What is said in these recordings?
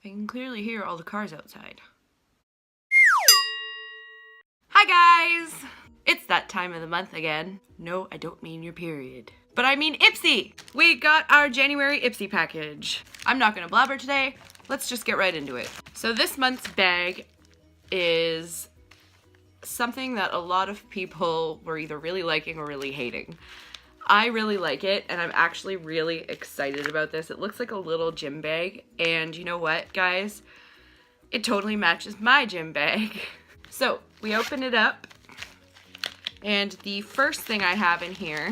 I can clearly hear all the cars outside. Hi guys! It's that time of the month again. No, I don't mean your period. But I mean Ipsy! We got our January Ipsy package. I'm not gonna blabber today. Let's just get right into it. So this month's bag is something that a lot of people were either really liking or really hating. I really like it, and I'm actually really excited about this. It looks like a little gym bag, and you know what, guys? It totally matches my gym bag. So, we open it up, and the first thing I have in here,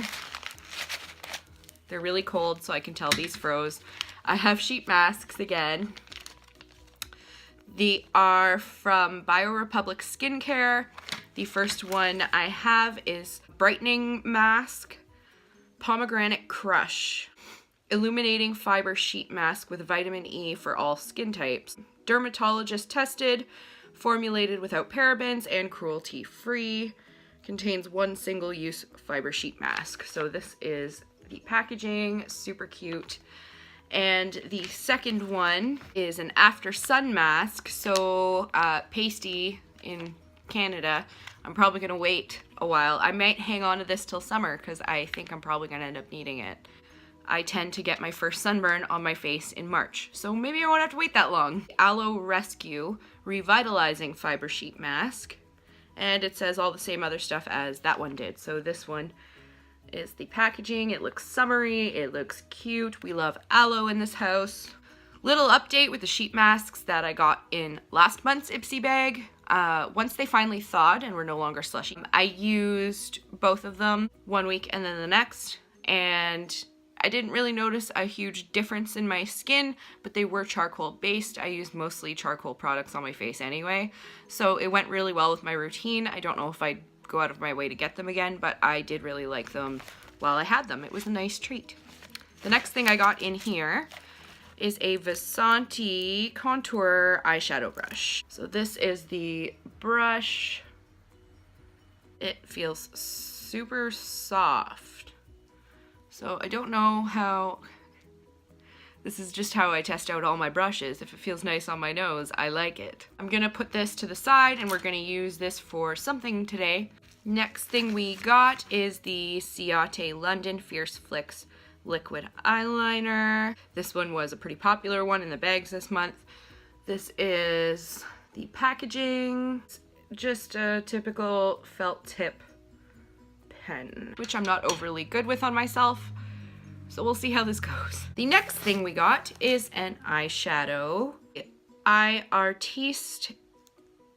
they're really cold, so I can tell these froze. I have sheet masks again. They are from BioRepublic Skincare. The first one I have is Brightening Mask, Pomegranate Crush, Illuminating Fiber Sheet Mask with Vitamin E for all skin types. Dermatologist tested, formulated without parabens and cruelty-free. Contains one single-use fiber sheet mask. So this is the packaging, super cute. And the second one is an after sun mask, so pasty in Canada. I'm probably gonna wait a while. I might hang on to this till summer because I think I'm probably gonna end up needing it. I tend to get my first sunburn on my face in March, so maybe I won't have to wait that long. Aloe Rescue Revitalizing Fiber Sheet Mask, and it says all the same other stuff as that one did. So this one is the packaging. It looks summery, it looks cute. We love aloe in this house. Little update with the sheet masks that I got in last month's Ipsy bag. Once they finally thawed and were no longer slushy, I used both of them one week and then the next, and I didn't really notice a huge difference in my skin, but they were charcoal based. I use mostly charcoal products on my face anyway, so it went really well with my routine. I don't know if I'd go out of my way to get them again, but I did really like them while I had them. It was a nice treat. The next thing I got in here is a Vasanti contour eyeshadow brush. So this is the brush. It feels super soft. So I don't know how, this is just how I test out all my brushes. If it feels nice on my nose, I like it. I'm gonna put this to the side and we're gonna use this for something today. Next thing we got is the Ciate London Fierce Flicks liquid eyeliner. This one was a pretty popular one in the bags this month. This is the packaging. It's just a typical felt tip pen, which I'm not overly good with on myself, so we'll see how this goes. The next thing we got is an eyeshadow. I Artiste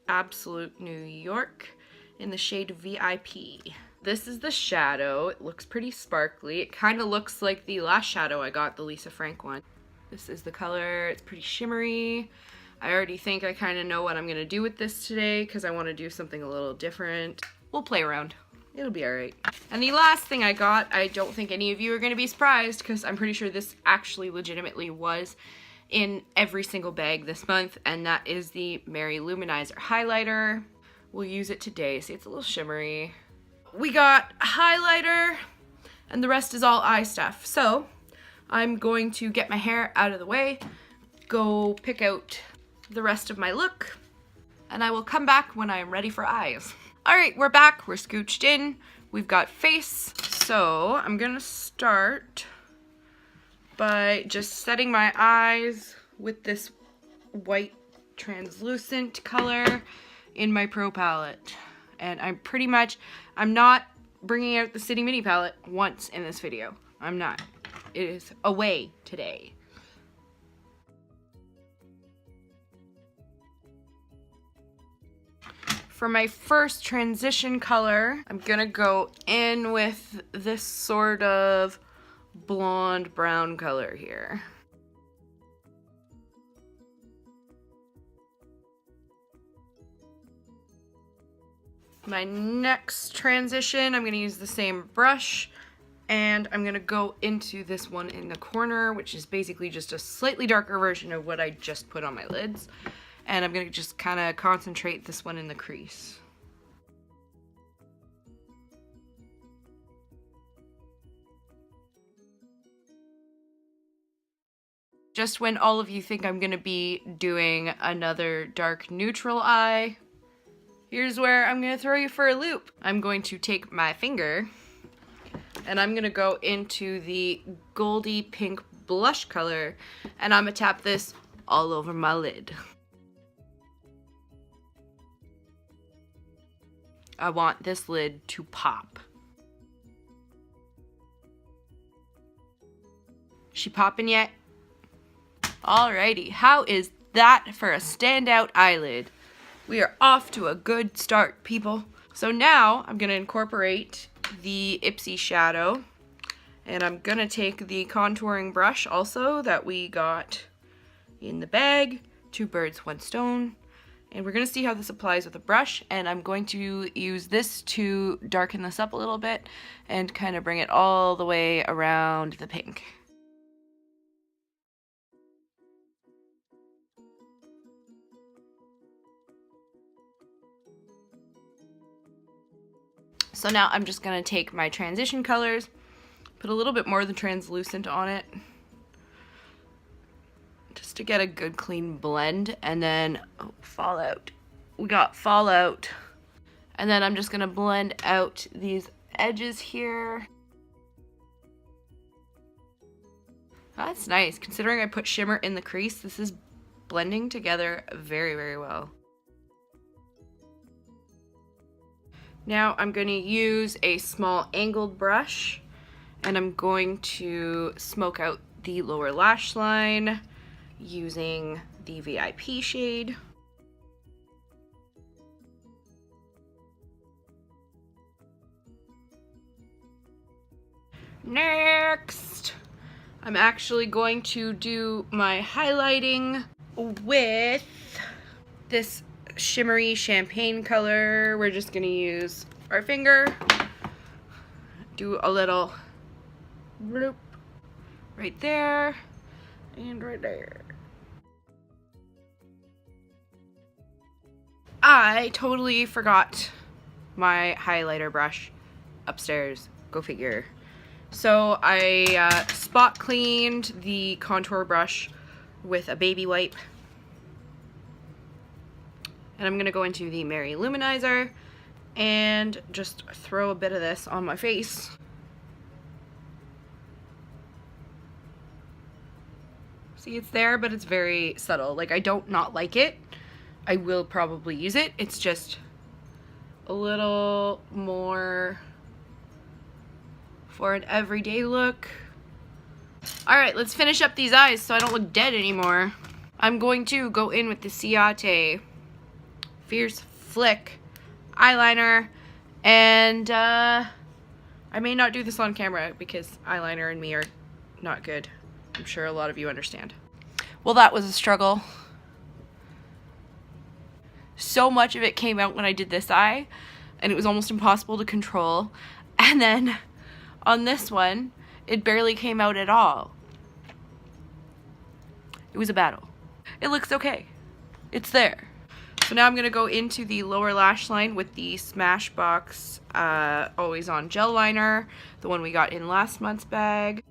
Absolute New York in the shade VIP. This is the shadow. It looks pretty sparkly. It kind of looks like the last shadow I got, the Lisa Frank one. This is the color. It's pretty shimmery. I already think I kind of know what I'm gonna do with this today because I want to do something a little different. We'll play around. It'll be alright. And the last thing I got, I don't think any of you are gonna be surprised because I'm pretty sure this actually legitimately was in every single bag this month, and that is the Mary Luminizer highlighter. We'll use it today. See, it's a little shimmery. We got highlighter, and the rest is all eye stuff. So I'm going to get my hair out of the way, go pick out the rest of my look, and I will come back when I am ready for eyes. All right, we're back, we're scooched in. We've got face. So I'm gonna start by just setting my eyes with this white translucent color in my Pro palette. And I'm not bringing out the City Mini palette once in this video. I'm not. It is away today. For my first transition color, I'm gonna go in with this sort of blonde brown color here. My next transition, I'm going to use the same brush, and I'm going to go into this one in the corner, which is basically just a slightly darker version of what I just put on my lids. And I'm going to just kind of concentrate this one in the crease. Just when all of you think I'm gonna be doing another dark neutral eye, here's where I'm gonna throw you for a loop. I'm going to take my finger and I'm gonna go into the goldy pink blush color and I'm gonna tap this all over my lid. I want this lid to pop. She popping yet? Alrighty, how is that for a standout eyelid? We are off to a good start, people. So now I'm gonna incorporate the Ipsy shadow and I'm gonna take the contouring brush also that we got in the bag, 2 birds, 1 stone, and we're gonna see how this applies with a brush, and I'm going to use this to darken this up a little bit and kind of bring it all the way around the pink. So now I'm just gonna take my transition colors, put a little bit more of the translucent on it, just to get a good clean blend, and then, oh, Fallout. We got Fallout. And then I'm just gonna blend out these edges here. That's nice. Considering I put shimmer in the crease, this is blending together very, very well. Now I'm going to use a small angled brush and I'm going to smoke out the lower lash line using the VIP shade. Next, I'm actually going to do my highlighting with this shimmery champagne color. We're just gonna use our finger, do a little bloop right there and right there. I totally forgot my highlighter brush upstairs, go figure. So I spot cleaned the contour brush with a baby wipe. And I'm gonna go into the Mary Luminizer and just throw a bit of this on my face. See, it's there, but it's very subtle. Like, I don't not like it. I will probably use it. It's just a little more for an everyday look. All right, let's finish up these eyes so I don't look dead anymore. I'm going to go in with the Ciate Fierce Flick eyeliner, and I may not do this on camera because eyeliner and me are not good. I'm sure a lot of you understand. Well, that was a struggle. So much of it came out when I did this eye, and it was almost impossible to control. And then on this one, it barely came out at all. It was a battle. It looks okay. It's there. So now I'm going to go into the lower lash line with the Smashbox Always On Gel Liner, the one we got in last month's bag.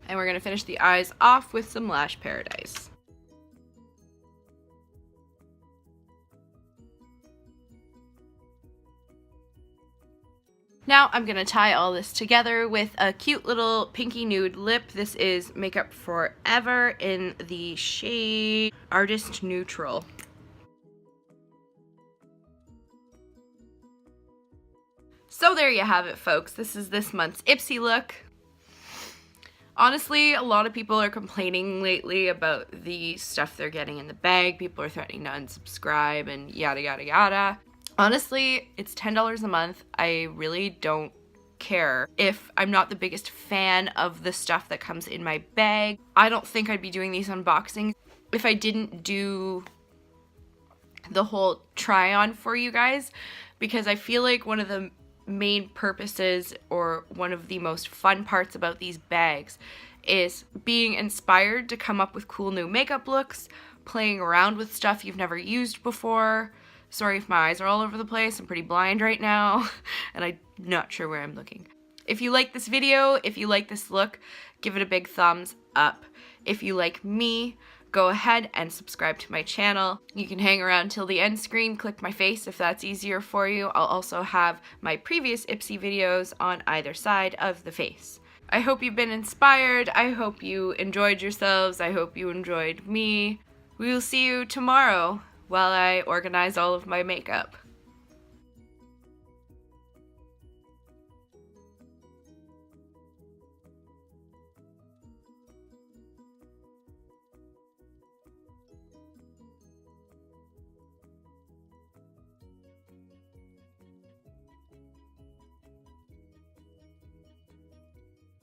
And we're going to finish the eyes off with some Lash Paradise. Now I'm going to tie all this together with a cute little pinky nude lip. This is Makeup Forever in the shade Artist Neutral. So there you have it, folks. This is this month's Ipsy look. Honestly, a lot of people are complaining lately about the stuff they're getting in the bag. People are threatening to unsubscribe and yada yada yada. Honestly, it's $10 a month. I really don't care if I'm not the biggest fan of the stuff that comes in my bag. I don't think I'd be doing these unboxings if I didn't do the whole try on for you guys, because I feel like one of the main purposes or one of the most fun parts about these bags is being inspired to come up with cool new makeup looks, playing around with stuff you've never used before. Sorry if my eyes are all over the place. I'm pretty blind right now and I'm not sure where I'm looking. If you like this video, if you like this look, give it a big thumbs up. If you like me, go ahead and subscribe to my channel. You can hang around till the end screen, click my face if that's easier for you. I'll also have my previous Ipsy videos on either side of the face. I hope you've been inspired. I hope you enjoyed yourselves. I hope you enjoyed me. We will see you tomorrow while I organize all of my makeup.